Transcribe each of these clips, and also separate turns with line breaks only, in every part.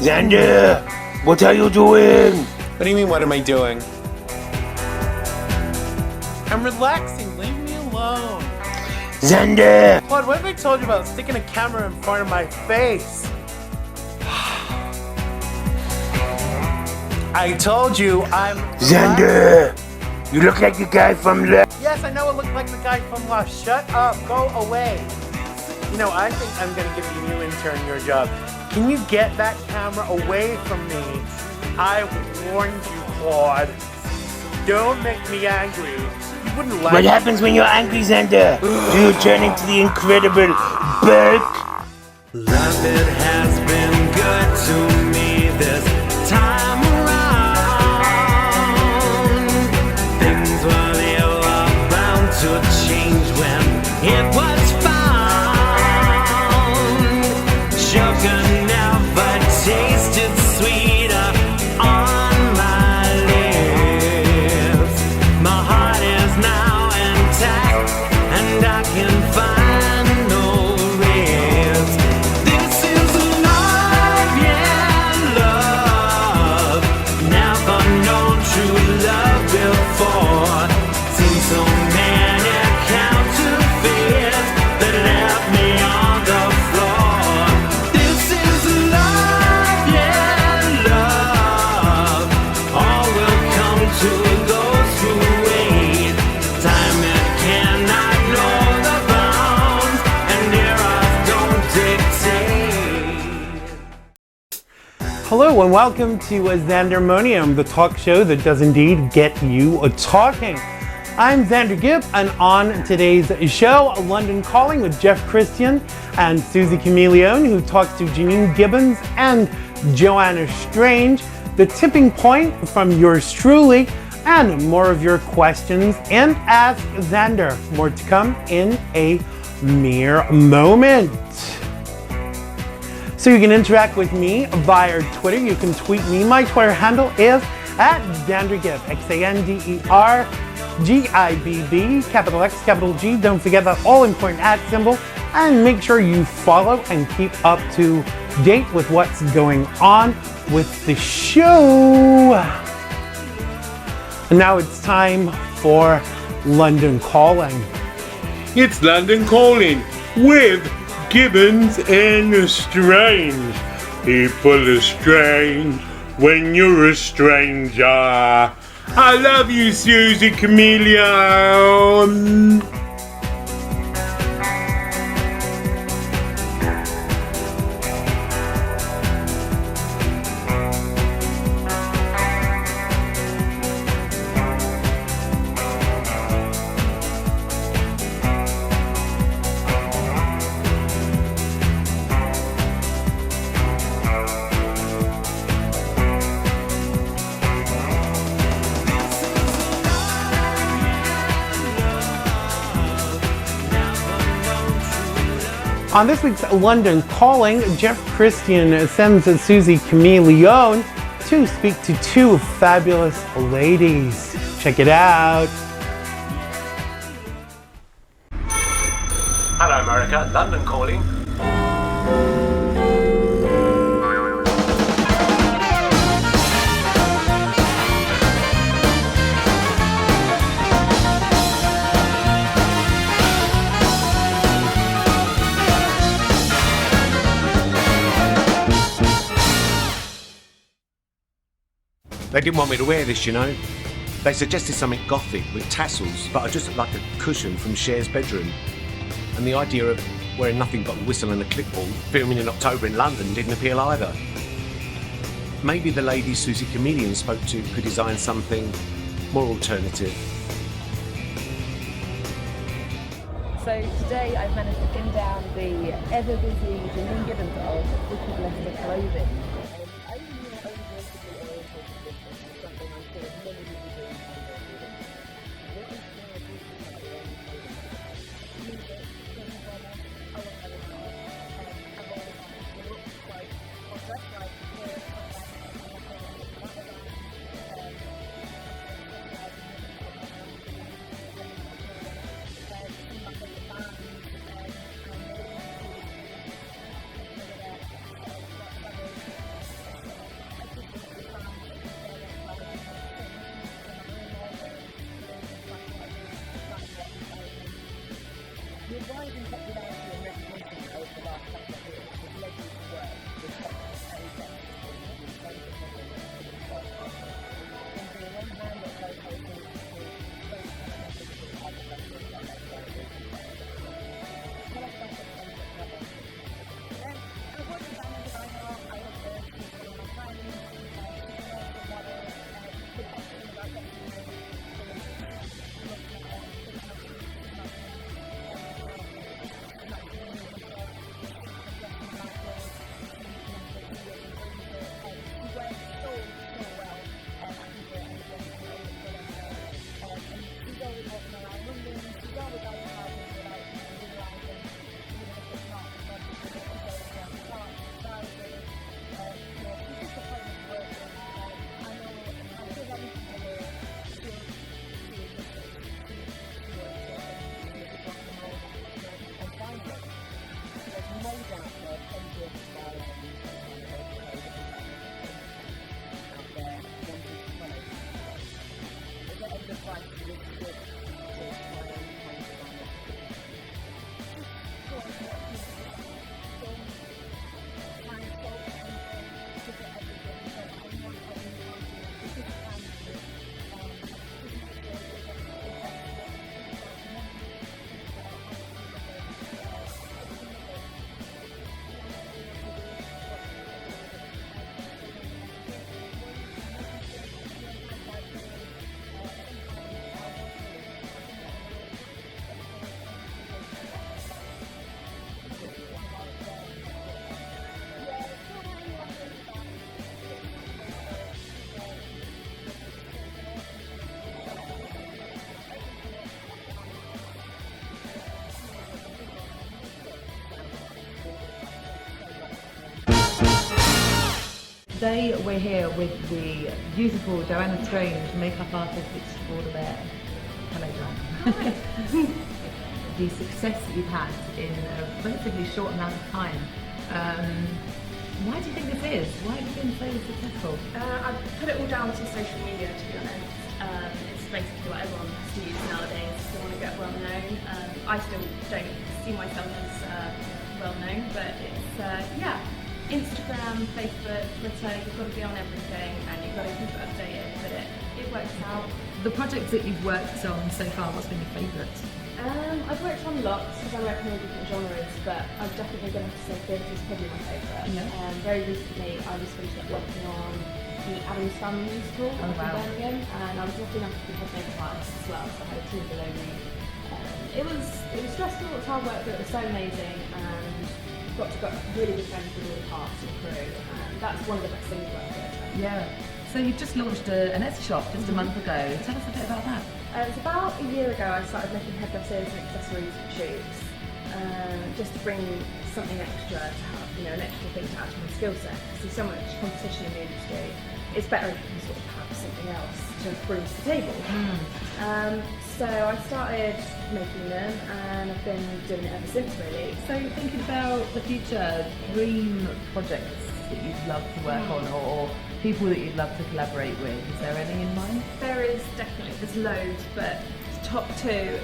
Xander, what are you doing?
What do you mean, what am I doing? I'm relaxing, leave me alone.
Xander!
Claude, what have I told you about sticking a camera in front of my face? I told you I'm
Xander! You look like the guy from
Yes, I know I look like the guy from Lost. Shut up, go away. You know, I think I'm gonna give you a new intern your job. Can you get that camera away from me? I warned you, Claude. Don't make me angry. You wouldn't like
What happens when you're angry, Xander? Do you turn into the incredible Burke?
Life, it has been good to me this time around. Things were they were bound to change when it was found. Sugar never tasted sweeter on my lips. My heart is now intact and I can find no ribs. This is love, yeah, love. Never known true love before. Seen so many counterfeits that left me on the floor. This is love, yeah, love. All will come to those who wait. Time it cannot know the bounds, and eras don't dictate.
Hello and welcome to Xandermonium, the talk show that does indeed get you talking. I'm Xander Gibb, and on today's show, London Calling with Kristian and Soozi Chameleone, who talks to Janine Gibbons and Joanna Strange, the tipping point from yours truly, and more of your questions and Ask Xander. More to come in a mere moment. So you can interact with me via Twitter. You can tweet me. My Twitter handle is @XanderGibb, XanderGibb, capital X, capital G. Don't forget that all important @ symbol. And make sure you follow and keep up to date with what's going on with the show. And now it's time for London Calling.
It's London Calling with Gibbons and Strange. People are strange when you're a stranger. I love you, Soozi Chameleone.
On this week's London Calling, Kristian sends Soozi Chameleone to speak to two fabulous ladies. Check it out.
Hello America, London Calling. They didn't want me to wear this, you know. They suggested something gothic with tassels, but I just looked like a cushion from Cher's bedroom. And the idea of wearing nothing but a whistle and a clipboard, filming in October in London, didn't appeal either. Maybe the lady Soozi Chameleone spoke to could design something more alternative.
So today I've managed to pin down the ever-busy Janine Gibbons of Wicked Leicester Clothing. rise in popularity and recognition over the last couple of years has led me to work with such
Today we're here with the beautiful Joanna Strange, makeup artist extraordinaire. Hello, Joanna. The success that you've had in a relatively short amount of time. Why do you think this is? Why have you been so successful?
I put it all down to social media, to be honest. It's basically what everyone has to use nowadays if they want to get well known. I still don't see myself as well known, but it's, yeah. Instagram, Facebook, Twitter, you've got to be on everything and you've got to keep it updated, but it works out.
The projects that you've worked on so far, what's been your favourite?
I've worked on lots because I work in all different genres, but I'm definitely going to have to say theatre is probably my favourite.
Yeah.
Very recently I was finished up working on the Addams Family musical in Birmingham, and I was lucky enough to be head makeup artist as well, so I had a team below me. It was stressful, it was hard work, but it was so amazing, and got really good friends with all the cast and crew, and that's one of the best things about it.
Yeah. So you've just launched an Etsy shop just a month ago. Tell us a bit about that.
It's about a year ago I started making headdresses and accessories for shoots, just to bring something extra to have, an extra thing to add to my skill set. Because there's so much competition in the industry. It's better if you can sort of have something else to bring to the table. So I started making them and I've been doing it ever since, really.
So thinking about the future, dream projects that you'd love to work on, or people that you'd love to collaborate with, is there any in mind?
There is definitely, there's loads, but the top two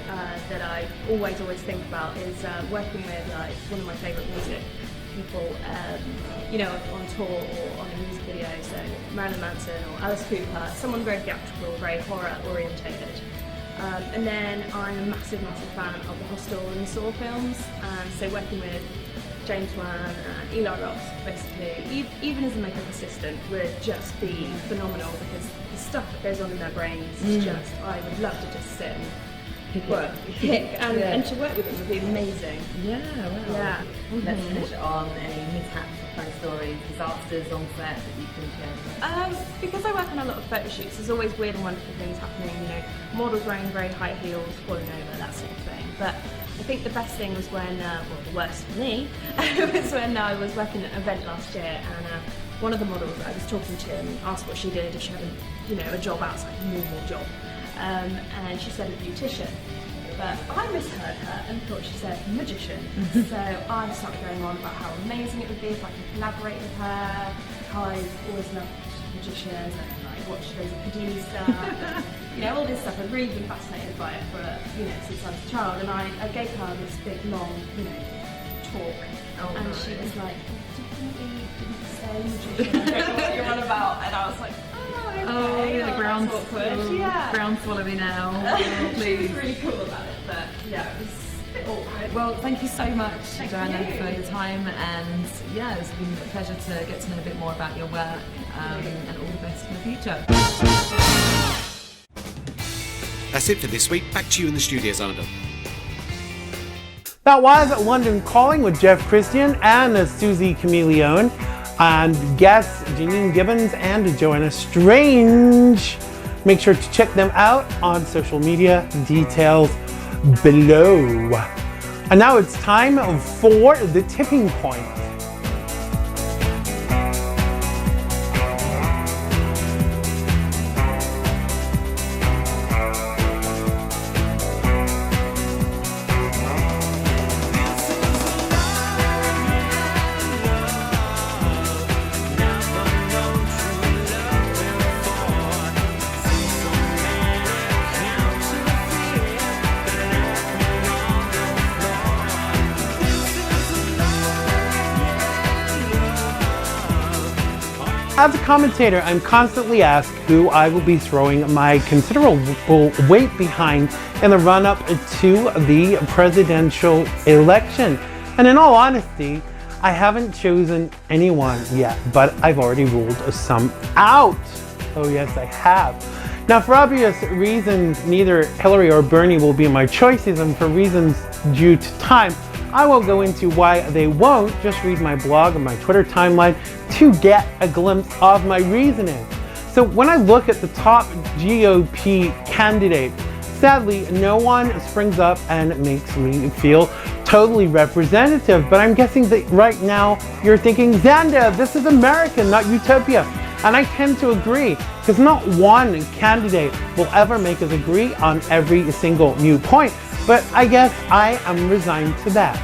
that I always think about is working with one of my favourite music people, on tour or on a music video, so Marilyn Manson or Alice Cooper, someone very theatrical, very horror orientated. And then I'm a massive fan of the Hostel and the Saw films, so working with James Wan and Eli Roth, basically, even as a makeup assistant, would just be phenomenal because the stuff that goes on in their brains is just, I would love to just sit and and to work with them would be amazing.
Yeah, wow.
Yeah.
Let's finish on any mishaps or fun stories, disasters on set that you can share.
Because I work on a lot of photo shoots, there's always weird and wonderful things happening, models wearing very high heels, falling over, that sort of thing. But I think the best thing was when, the worst for me, was when I was working at an event last year, and one of the models I was talking to and asked what she did, if she had a job outside, a normal job. And she said a beautician, but I misheard her and thought she said magician. So I started going on about how amazing it would be if I could collaborate with her, how I've always loved magicians and watch There's a Producer, you know, all this stuff. I've really been fascinated by it for, you know, since I was a child. And I gave her this big, long, you know, talk. And she was like, definitely didn't say magician. I don't know what you're on about. And I was like, oh, okay.
The ground swallow me now.
She was really cool about it, but yeah, it was a bit awkward.
Well, thank you so much, Joanna, for your time, and yeah, it's been a pleasure to get to know a bit more about your work, and all the best in the future.
That's it for this week. Back to you in the studio, Xander.
That was London Calling with Jeff Kristian and Soozi Chameleone, and guests Janine Gibbons and Joanna Strange. Make sure to check them out on social media, details below. And now it's time for the tipping point. As a commentator, I'm constantly asked who I will be throwing my considerable weight behind in the run-up to the presidential election. And in all honesty, I haven't chosen anyone yet, but I've already ruled some out. Oh yes, I have. Now, for obvious reasons, neither Hillary or Bernie will be my choices, and for reasons due to time, I won't go into why they won't. Just read my blog and my Twitter timeline to get a glimpse of my reasoning. So when I look at the top GOP candidate, sadly, no one springs up and makes me feel totally representative. But I'm guessing that right now you're thinking, Xander, this is America, not utopia. And I tend to agree, because not one candidate will ever make us agree on every single new point. But I guess I am resigned to that.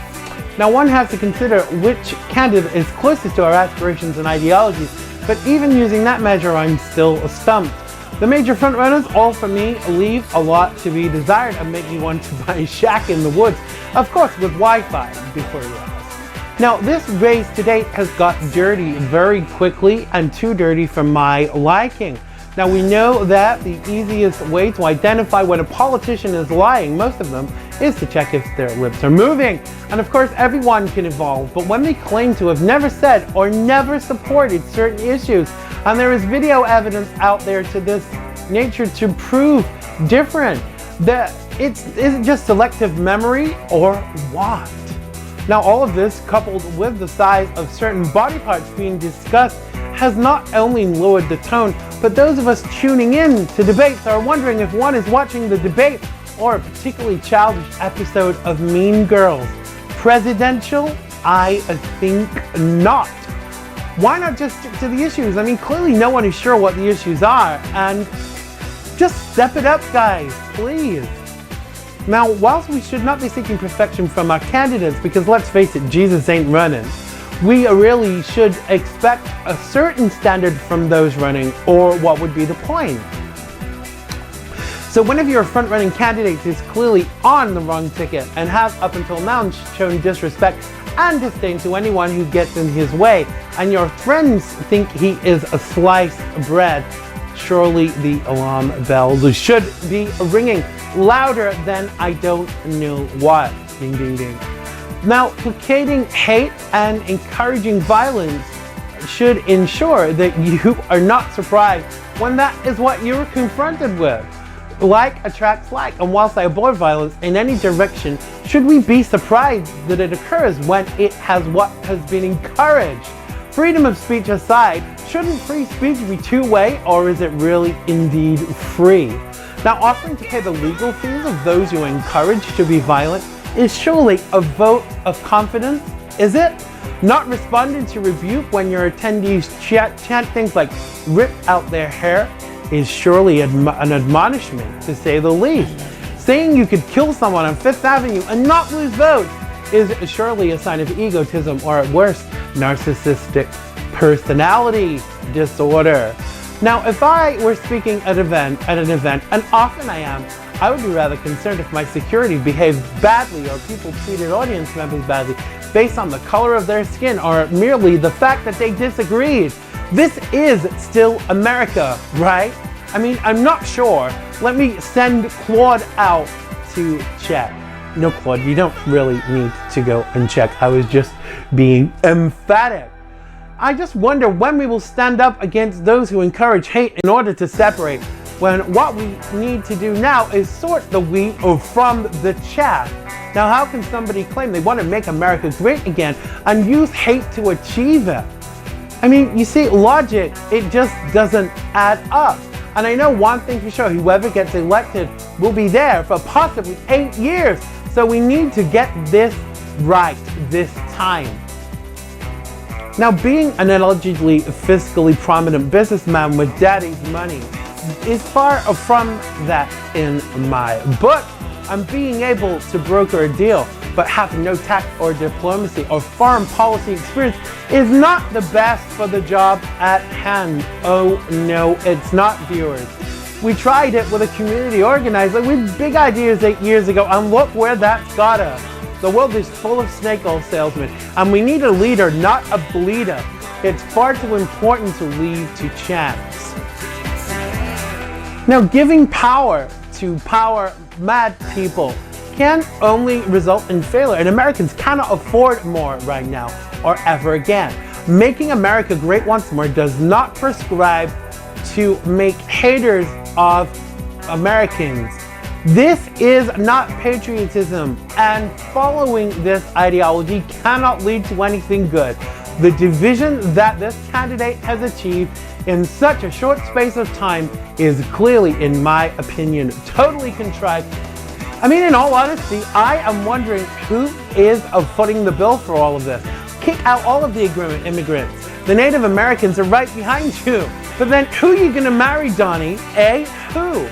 Now, one has to consider which candidate is closest to our aspirations and ideologies, but even using that measure, I'm still stumped. The major frontrunners, all for me, leave a lot to be desired and make me want to buy a shack in the woods, of course with Wi-Fi, before you ask. Now, this race to date has got dirty very quickly, and too dirty for my liking. Now, we know that the easiest way to identify when a politician is lying, most of them, is to check if their lips are moving. And of course, everyone can evolve, but when they claim to have never said or never supported certain issues, and there is video evidence out there to this nature to prove different, that is it just selective memory or what? Now, all of this, coupled with the size of certain body parts being discussed, has not only lowered the tone, but those of us tuning in to debates are wondering if one is watching the debate or a particularly childish episode of Mean Girls. Presidential? I think not. Why not just stick to the issues? I mean, clearly no one is sure what the issues are, and just step it up, guys, please. Now, whilst we should not be seeking perfection from our candidates, because let's face it, Jesus ain't running, we really should expect a certain standard from those running, or what would be the point? So whenever your front-running candidate is clearly on the wrong ticket and has up until now shown disrespect and disdain to anyone who gets in his way, and your friends think he is a sliced bread, surely the alarm bells should be ringing louder than I don't know what. Ding, ding, ding. Now, placating hate and encouraging violence should ensure that you are not surprised when that is what you're confronted with. Like attracts like, and whilst I abhor violence in any direction, should we be surprised that it occurs when it has what has been encouraged? Freedom of speech aside, shouldn't free speech be two-way, or is it really indeed free? Now, offering to pay the legal fees of those you encourage to be violent is surely a vote of confidence, is it? Not responding to rebuke when your attendees chant things like rip out their hair is surely an admonishment, to say the least. Saying you could kill someone on Fifth Avenue and not lose votes is surely a sign of egotism, or at worst, narcissistic personality disorder. Now, if I were speaking at an event, and often I am, I would be rather concerned if my security behaved badly or people treated audience members badly based on the color of their skin or merely the fact that they disagreed. This is still America, right? I mean, I'm not sure. Let me send Claude out to check. No, Claude, you don't really need to go and check. I was just being emphatic. I just wonder when we will stand up against those who encourage hate in order to separate, when what we need to do now is sort the wheat from the chaff. Now, how can somebody claim they want to make America great again and use hate to achieve it? I mean, you see, logic, it just doesn't add up. And I know one thing for sure, whoever gets elected will be there for possibly 8 years. So we need to get this right this time. Now, being an allegedly fiscally prominent businessman with daddy's money is far from that in my book. And being able to broker a deal but have no tact or diplomacy or foreign policy experience is not the best for the job at hand. Oh no, it's not, viewers. We tried it with a community organizer with big ideas 8 years ago, and look where that's got us. The world is full of snake oil salesmen, and we need a leader, not a bleeder. It's far too important to leave to chance. Now, giving power to power-mad people can only result in failure, and Americans cannot afford more right now or ever again. Making America great once more does not prescribe to make haters of Americans. This is not patriotism, and following this ideology cannot lead to anything good. The division that this candidate has achieved in such a short space of time is clearly, in my opinion, totally contrived. I mean, in all honesty, I am wondering who is footing the bill for all of this. Kick out all of the immigrants. The Native Americans are right behind you. But then who are you gonna marry, Donnie? Who?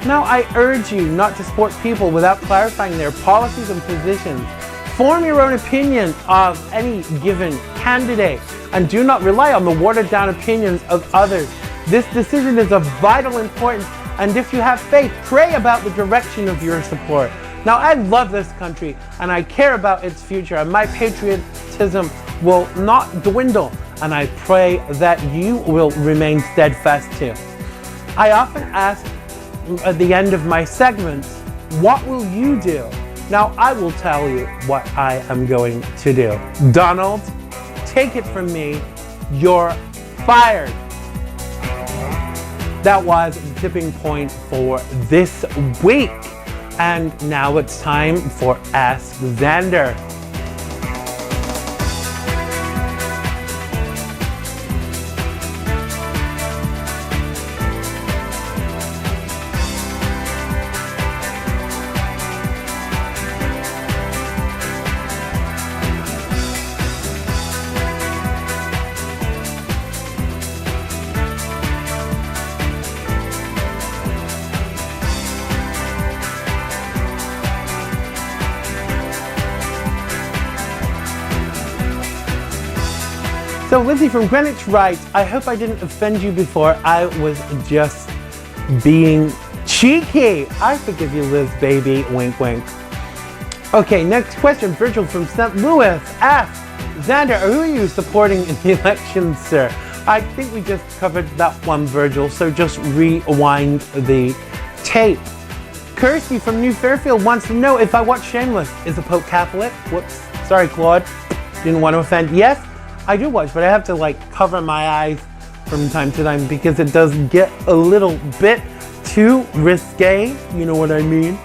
Now, I urge you not to support people without clarifying their policies and positions. Form your own opinion of any given candidate and do not rely on the watered down opinions of others. This decision is of vital importance, and if you have faith, pray about the direction of your support. Now, I love this country and I care about its future, and my patriotism will not dwindle, and I pray that you will remain steadfast too. I often ask at the end of my segments, what will you do? Now, I will tell you what I am going to do. Donald, take it from me, you're fired. That was the tipping point for this week. And now it's time for Ask Xander. So Lizzie from Greenwich writes, I hope I didn't offend you before. I was just being cheeky. I forgive you, Liz, baby. Wink, wink. Okay, next question. Virgil from St. Louis asks, Xander, who are you supporting in the election, sir? I think we just covered that one, Virgil, so just rewind the tape. Kirsty from New Fairfield wants to know if I watch Shameless. Is the Pope Catholic? Whoops. Sorry, Claude. Didn't want to offend. Yes, I do watch, but I have to cover my eyes from time to time because it does get a little bit too risque. You know what I mean?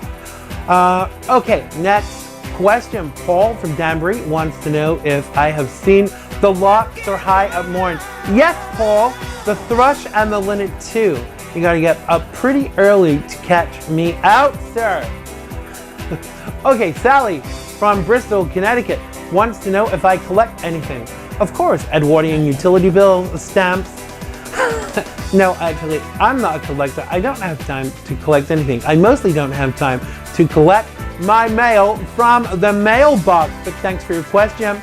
Okay, next question. Paul from Danbury wants to know if I have seen The Locks Are High Up Morn. Yes, Paul, The Thrush and the Linnet too. You gotta get up pretty early to catch me out, sir. Okay, Sally from Bristol, Connecticut wants to know if I collect anything. Of course, Edwardian utility bills, stamps. No, actually, I'm not a collector. I don't have time to collect anything. I mostly don't have time to collect my mail from the mailbox. But thanks for your question.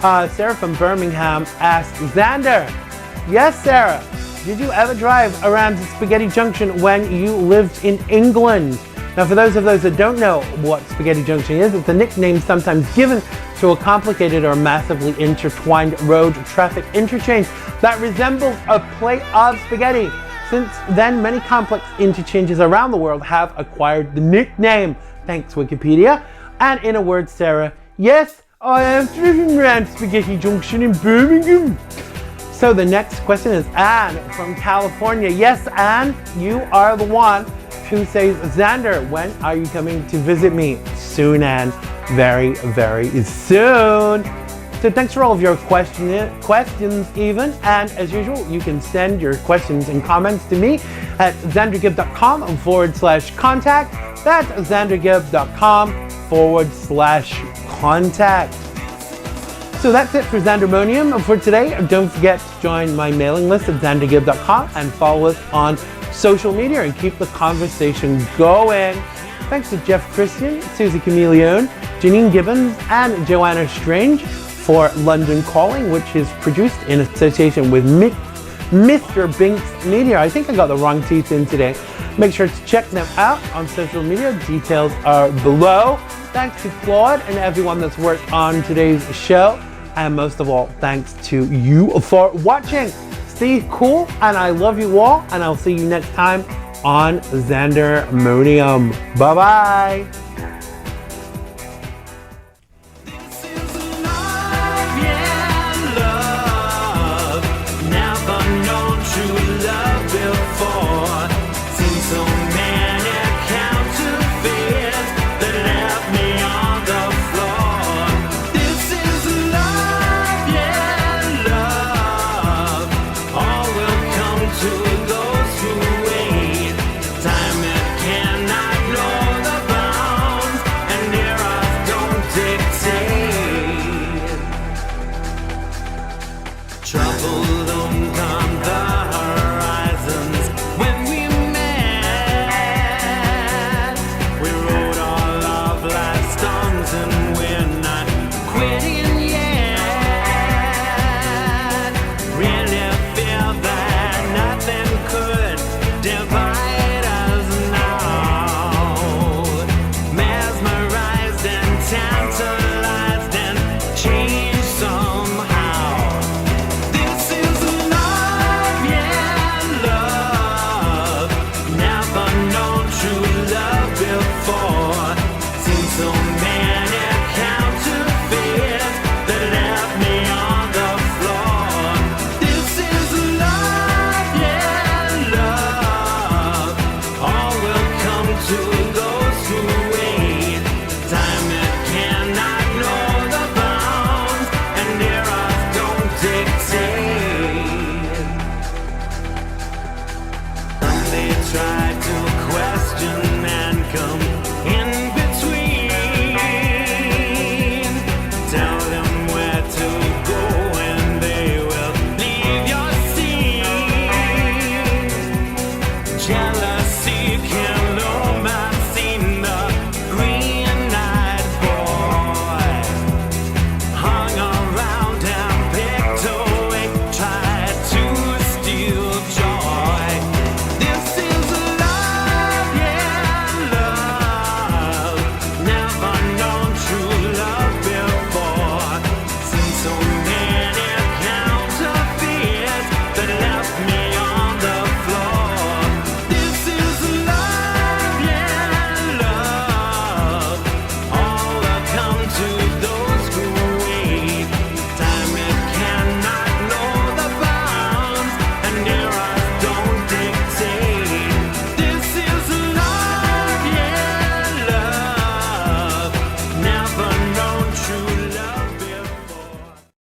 Sarah from Birmingham asks, Xander. Yes, Sarah. did you ever drive around Spaghetti Junction when you lived in England? Now, for those that don't know what Spaghetti Junction is, it's a nickname sometimes given to a complicated or massively intertwined road traffic interchange that resembles a plate of spaghetti. Since then, many complex interchanges around the world have acquired the nickname. Thanks, Wikipedia. And in a word, Sarah, yes, I have driven around Spaghetti Junction in Birmingham. So the next question is Anne from California. Yes, Anne, you are the one who says, Xander, when are you coming to visit me? Soon, Anne. Very, very soon. So thanks for all of your questions even. And as usual, you can send your questions and comments to me at xandergibb.com/contact. That's xandergibb.com/contact. So that's it for Xandermonium for today. Don't forget to join my mailing list at xandergibb.com and follow us on social media and keep the conversation going. Thanks to Kristian, Soozi, Chameleone, Janine, Gibbons, and Joanna Strange for London Calling, which is produced in association with Mr. Binks Media. I think I got the wrong teeth in today. Make sure to check them out on social media. Details are below. Thanks to Claude and everyone that's worked on today's show. And most of all, thanks to you for watching. Stay cool, and I love you all, and I'll see you next time on Xandermonium. Bye-bye.